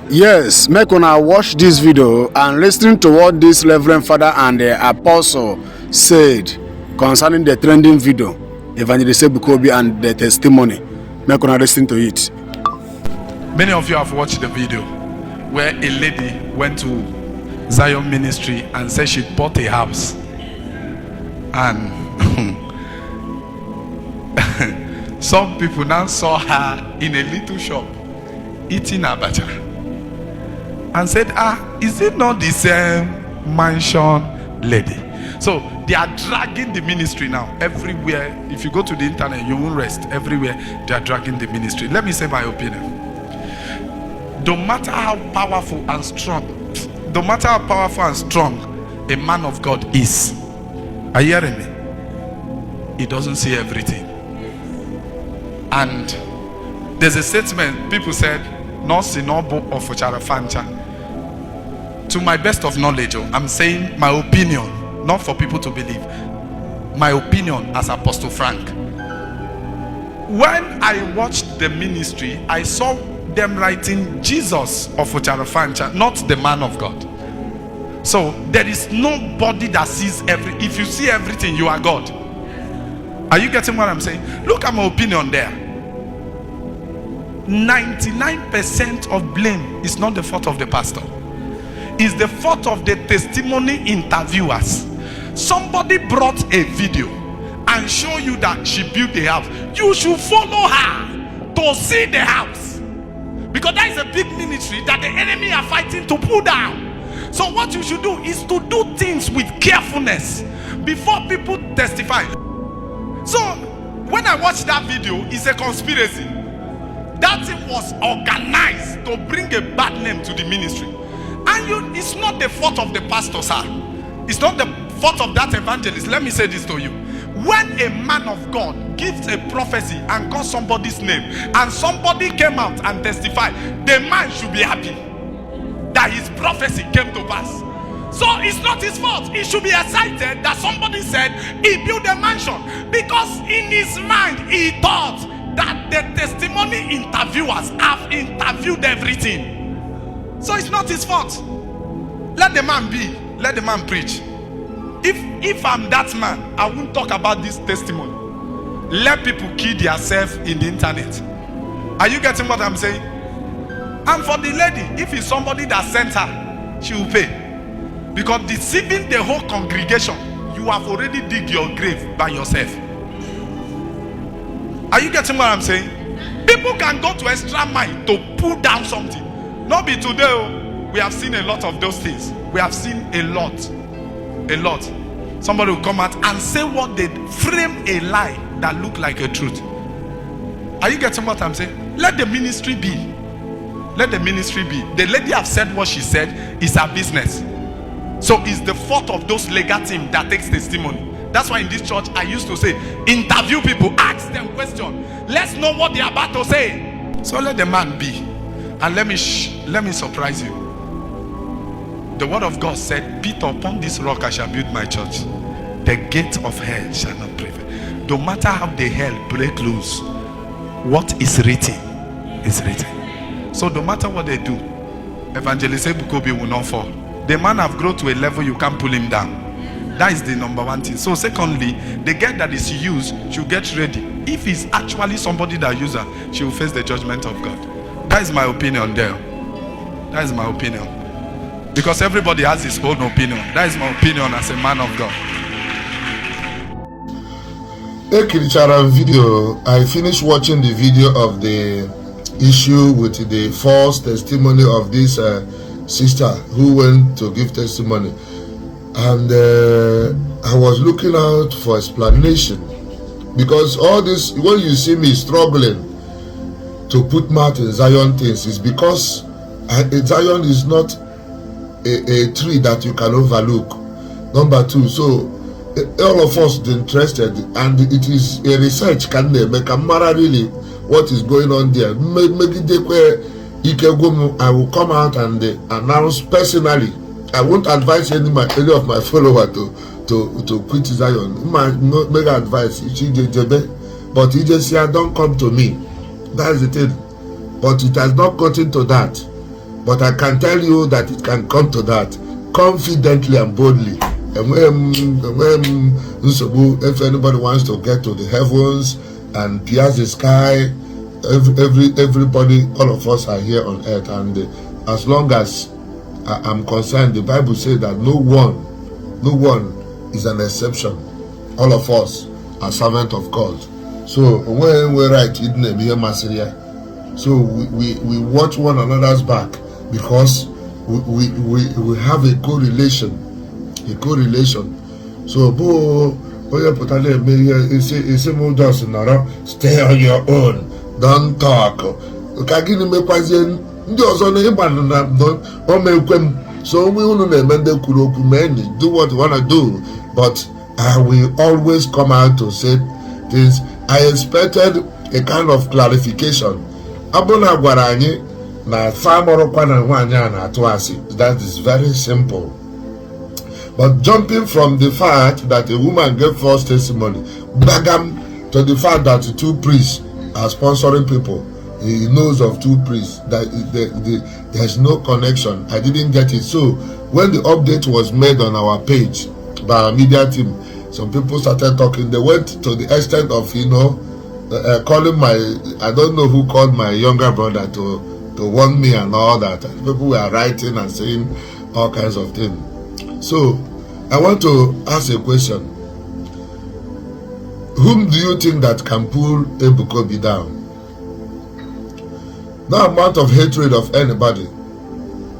Yes, make una watch this video and listen to what this Reverend Father and the Apostle said concerning the trending video, Evangelist Ebuka Obi and the testimony. Make una listen to it. Many of you have watched the video where a lady went to Zion Ministry and said she bought a house. And some people now saw her in a little shop eating abacha and said, is it not the same mansion lady? So they are dragging the ministry now everywhere. If you go to the internet, you won't rest. Everywhere they are dragging the ministry. Let me say my opinion. No matter how powerful and strong, a man of God is, are you hearing me? He doesn't see everything. And there's a statement people said, no sinobo of fancha. To my best of knowledge, I'm saying my opinion, not for people to believe. My opinion as Apostle Frank. When I watched the ministry, I saw them writing Jesus of Ocharafancha, not the man of God. So there is nobody that sees if you see everything, you are God. Are you getting what I'm saying? Look at my opinion there. 99% of blame is not the fault of the pastor. It's the fault of the testimony interviewers. Somebody brought a video and show you that she built the house. You should follow her to see the house, because that is a big ministry that the enemy are fighting to pull down. So what you should do is to do things with carefulness before people testify. So when I watched that video, it's a conspiracy. That thing was organized to bring a bad name to the ministry. And it's not the fault of the pastor, sir. It's not the fault of that evangelist. Let me say this to you. When a man of God gives a prophecy and calls somebody's name, and somebody came out and testified, the man should be happy that his prophecy came to pass. So it's not his fault. He should be excited that somebody said he built a mansion, because in his mind he thought that the testimony interviewers have interviewed everything. So it's not his fault. Let the man be. Let the man preach. If I'm that man, I won't talk about this testimony. Let people kill themselves in the internet. Are you getting what I'm saying? And for the lady, if it's somebody that sent her, she will pay. Because deceiving the whole congregation, you have already dig your grave by yourself. Are you getting what I'm saying? People can go to extra mile to pull down something. Not be today. We have seen a lot of those things. We have seen a lot. Somebody will come out and say what they frame a lie that look like a truth. Are you getting what I'm saying? Let the ministry be. Let the ministry be. The lady have said what she said is her business. So it's the fault of those legal team that takes testimony. That's why in this church I used to say, interview people, ask them questions. Let's know what they're about to say. So let the man be. And let me surprise you. The word of God said, Peter, upon this rock I shall build my church. The gate of hell shall not prevail. No matter how the hell break loose, what is written is written. So no matter what they do, Evangelist Ebuka Obi will not fall. The man have grown to a level you can't pull him down. That is the number one thing. So secondly, the girl that is used should get ready. If it's actually somebody that uses her, she will face the judgment of God. That is my opinion there. That is my opinion. Because everybody has his own opinion. That is my opinion as a man of God. Video. I finished watching the video of the issue with the false testimony of this sister who went to give testimony. And I was looking out for explanation. Because all this, when you see me struggling to put mouth in Zion things, is because Zion is not a tree that you can overlook. Number two, so all of us are interested, and it is a research can make a matter really what is going on there. I will come out and announce personally. I won't advise any of my followers to quit Zion. Make advice, but he just say, don't come to me. That's the thing. But it has not gotten to that. But I can tell you that it can come to that confidently and boldly. And if anybody wants to get to the heavens and pierce the sky, everybody, all of us are here on earth, and as long as I'm concerned, the Bible says that no one is an exception. All of us are servants of God. So when we write it, so we watch one another's back, because we have a correlation. So stay on your own, don't talk. So we do what you want to do, but I will always come out to say things. I expected a kind of clarification. That is very simple. But jumping from the fact that a woman gave false testimony, bagam, to the fact that the two priests are sponsoring people. He knows of two priests, that there's no connection. I didn't get it. So when the update was made on our page by our media team, some people started talking. They went to the extent of, calling I don't know who called my younger brother to warn me and all that. And people were writing and saying all kinds of things. So I want to ask a question. Whom do you think that can pull Ebuka Obi down? No amount of hatred of anybody.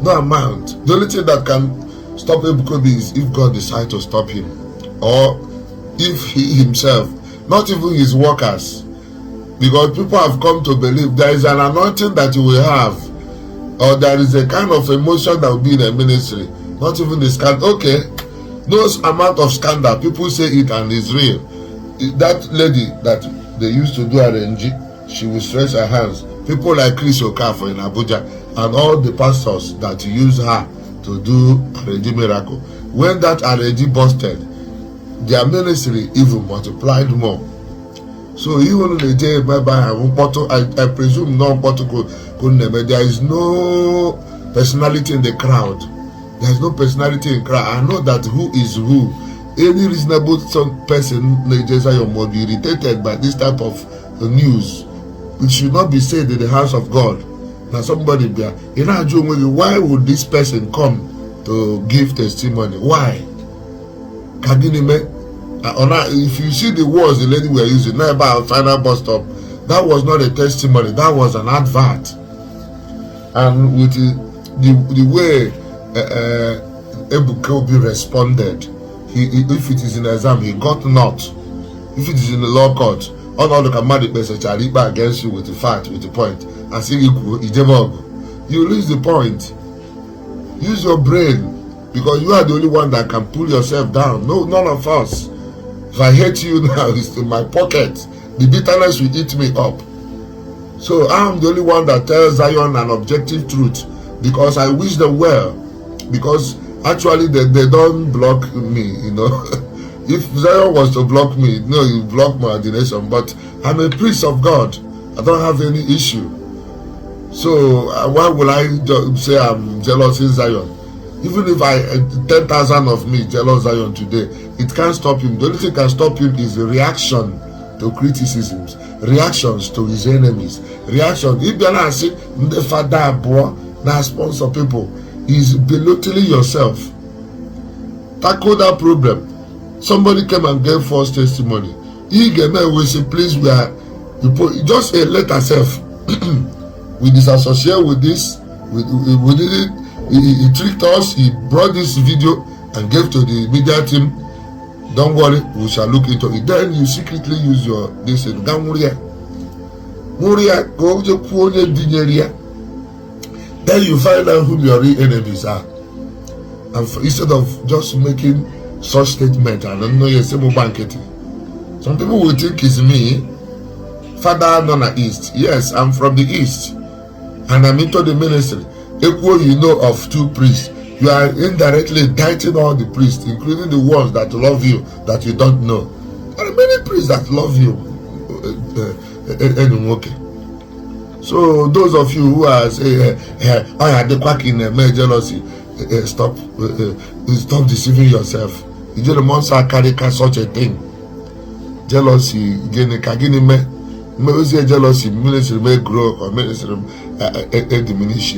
No amount. The only thing that can stop Ebuka Obi is if God decides to stop him, or if he himself, not even his workers, because people have come to believe there is an anointing that you will have, or there is a kind of emotion that will be in a ministry. Not even the scandal. Okay, no amount of scandal, people say it and it's real. That lady that they used to do RNG, she will stretch her hands. People like Chris Okafor in Abuja and all the pastors that use her to do RNG miracle, when that RNG busted, their ministry even multiplied more. So even the day I presume there is no personality in the crowd. There is no personality in the crowd. I know that who is who. Any reasonable person will be irritated by this type of news. It should not be said in the house of God. Now somebody there, why would this person come to give testimony? Why? If you see the words the lady were using, not about final bus stop, that was not a testimony, that was an advert. And with the way Ebuka Obi responded, if it is in exam, he got not. If it is in the law court, all the command against you with the fact, with the point, and say you lose the point. Use your brain, because you are the only one that can pull yourself down. No, none of us. If I hate you now, it's in my pocket. The bitterness will eat me up. So I'm the only one that tells Zion an objective truth, because I wish them well. Because actually they don't block me, If Zion was to block me, no, you block my ordination. But I'm a priest of God. I don't have any issue. So why will I say I'm jealous in Zion? Even if 10,000 of me jealous Zion today, it can't stop him. The only thing that can stop him is the reaction to criticisms, reactions to his enemies, reaction. If you are saying the father boy now sponsor people, is belittling yourself. Tackle that problem. Somebody came and gave false testimony. He will say, please, just let ourselves. We disassociate with this. We did it. He tricked us. He brought this video and gave to the media team. Don't worry, we shall look into it. Then you secretly use your this. Then you find out who your real enemies are. And instead of just making such statement, I don't know, some people will think it's me, Father Nona East. Yes, I'm from the East, and I'm into the ministry. Equal, of two priests. You are indirectly indicting all the priests, including the ones that love you, that you don't know. There are many priests that love you. So those of you who are saying, "Oh, yeah, the quack in jealousy," stop deceiving yourself. You just must carry such a thing. Jealousy, jealousy, ministry may grow or ministry diminish.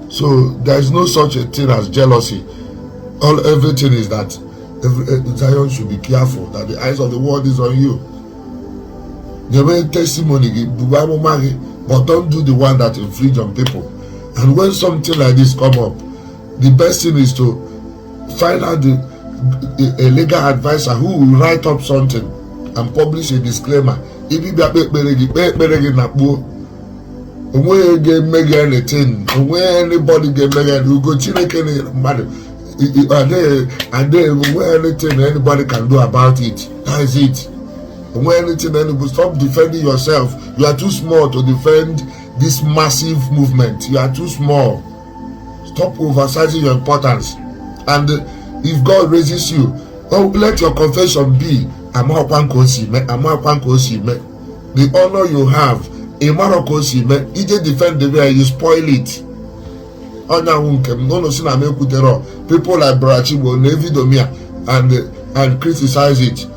So there is no such a thing as jealousy. Everything is that Zion should be careful that the eyes of the world is on you. The main testimony, but don't do the one that infringe on people. And when something like this come up, the best thing is to find out a legal advisor who will write up something and publish a disclaimer. If you make anything, when anybody get make you go check anybody, and then when anything anybody can do about it, that is it. When anything anybody, stop defending yourself. You are too small to defend this massive movement. You are too small. Stop oversizing your importance. And if God raises you, let your confession be, the honor you have, you just defend the way you spoil it. People like Brachibo, Nevidomia, and criticize it.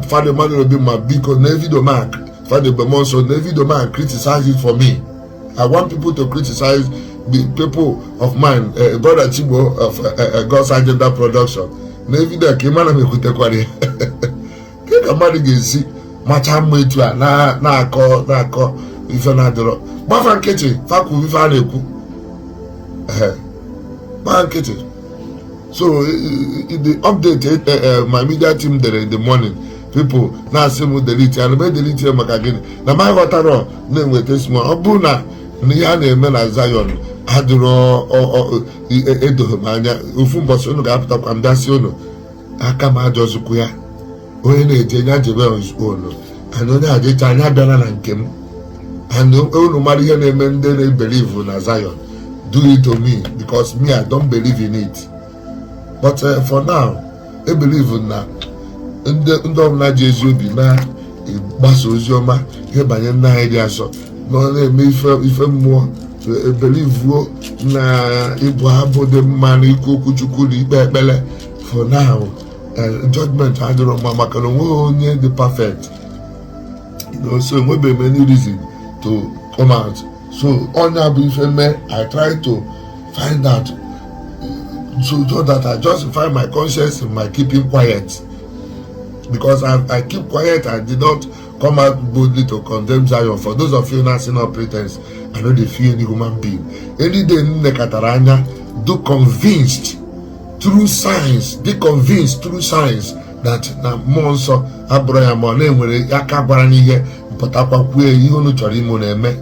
Father Manu will be my because Nevidomak, Father Bemonso, Nevidomak criticize it for me. I want people to criticize the people of mine, Brother Chibo of God's Agenda Production. Nevida Kimana Mekutekwari. Kikamari Gesi, Machamwetua, na call, if you're not the rock. Bafan Kitty, Faku, Vifaneku. Kitty. So the update my media team there in the morning. People now say we delete and we delete them again. Now my water name with this one. Obuna niya name na Zion. Aduro edo manya. Ufumbo sono ga apita kwa mdasi ono. Aka ma ajozu kuya. Oye na ejenya jebe on his own. And onye ajecha anya biana na nkem. And ono mari here name ndene believe na Zion. Do it to me because me I don't believe in it. But for now, I believe in that. Ndom Jesus be na baso ozioma he banye na idea so no na me ife more believe na ibu abo de man ikoku chukwu ni ikpele. For now, judgment I don't know maka no onye the perfect. You know, so we be many reasons to come out. So on that I try to find out so that I justify my conscience in my keeping quiet. Because I keep quiet, I did not come out boldly to condemn Zion. For those of you not seeing no pretense, I know they fear any human being. Any day do convinced through science, that na monso Abraham or name where Yakabarani here, but you know Charimone.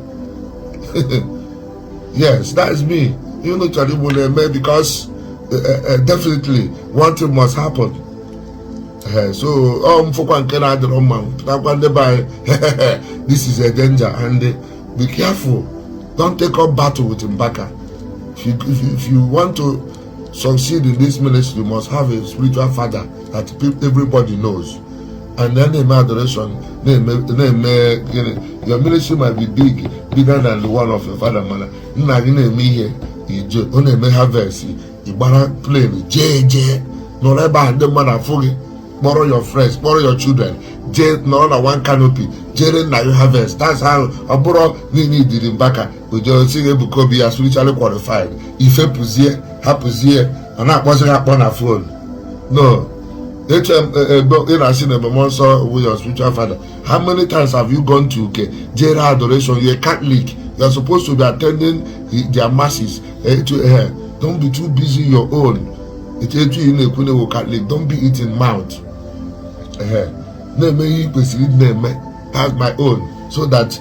Yes, that is me. You know Charimone because definitely one thing must happen. So this is a danger, and be careful. Don't take up battle with Mbaka. If you want to succeed in this ministry, you must have a spiritual father that everybody knows. And then name adoration, your ministry might be bigger than the one of your father. Borrow your friends, borrow your children. No one canopy. Now you harvest. That's how Aburo Nini did in Baka. We just see Ebuka Obi as spiritually qualified. If it was here, happens here, and that wasn't up on a phone. No. I've seen a monster with your spiritual father. How many times have you gone to Jera adoration? You're a Catholic. You're supposed to be attending their masses. Don't be too busy your own. Don't be eating mouth. That's my own. So that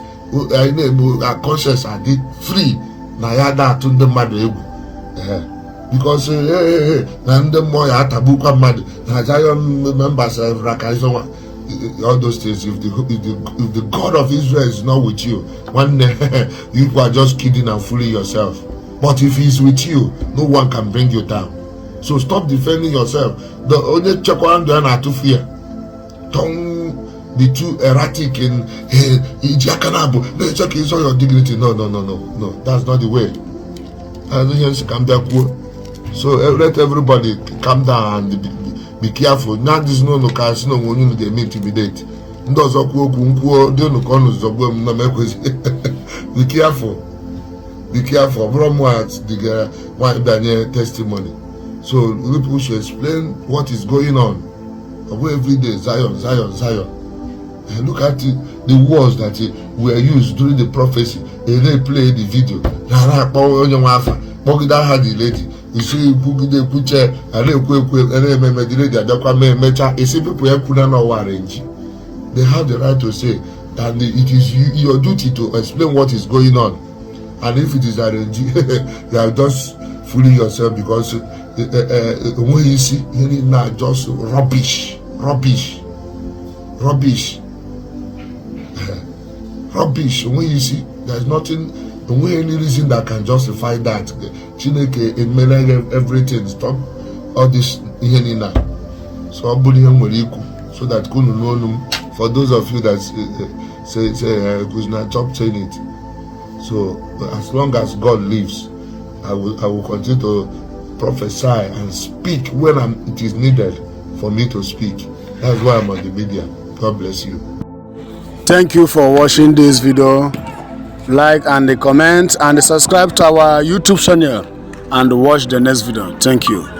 our conscience are free. Because members all those things. If the God of Israel is not with you, one you are just kidding and fooling yourself. But if he's with you, no one can bring you down. So stop defending yourself. The only check on the to fear. be too erratic in check is all your dignity. No, that's not the way. So let everybody calm down and be careful. Now this no casino when you they intimidate. Be careful. Be careful. From what the one Daniel testimony. So people should explain what is going on. Every day, Zion. And look at the words that were used during the prophecy. They play the video. That had the lady. You see, picture and they have the right to say, and it is your duty to explain what is going on. And if it is arranged, you are just fooling yourself, because when you see now just rubbish. When you see, there's nothing, any reason that can justify that. Chineke in everything. Stop all this now. So so that for those of you that say stop saying it. So as long as God lives, I will continue to prophesy and speak when it is needed for me to speak. That's why I'm on the media. God bless you. Thank you for watching this video. Like and comment and subscribe to our YouTube channel and watch the next video. Thank you.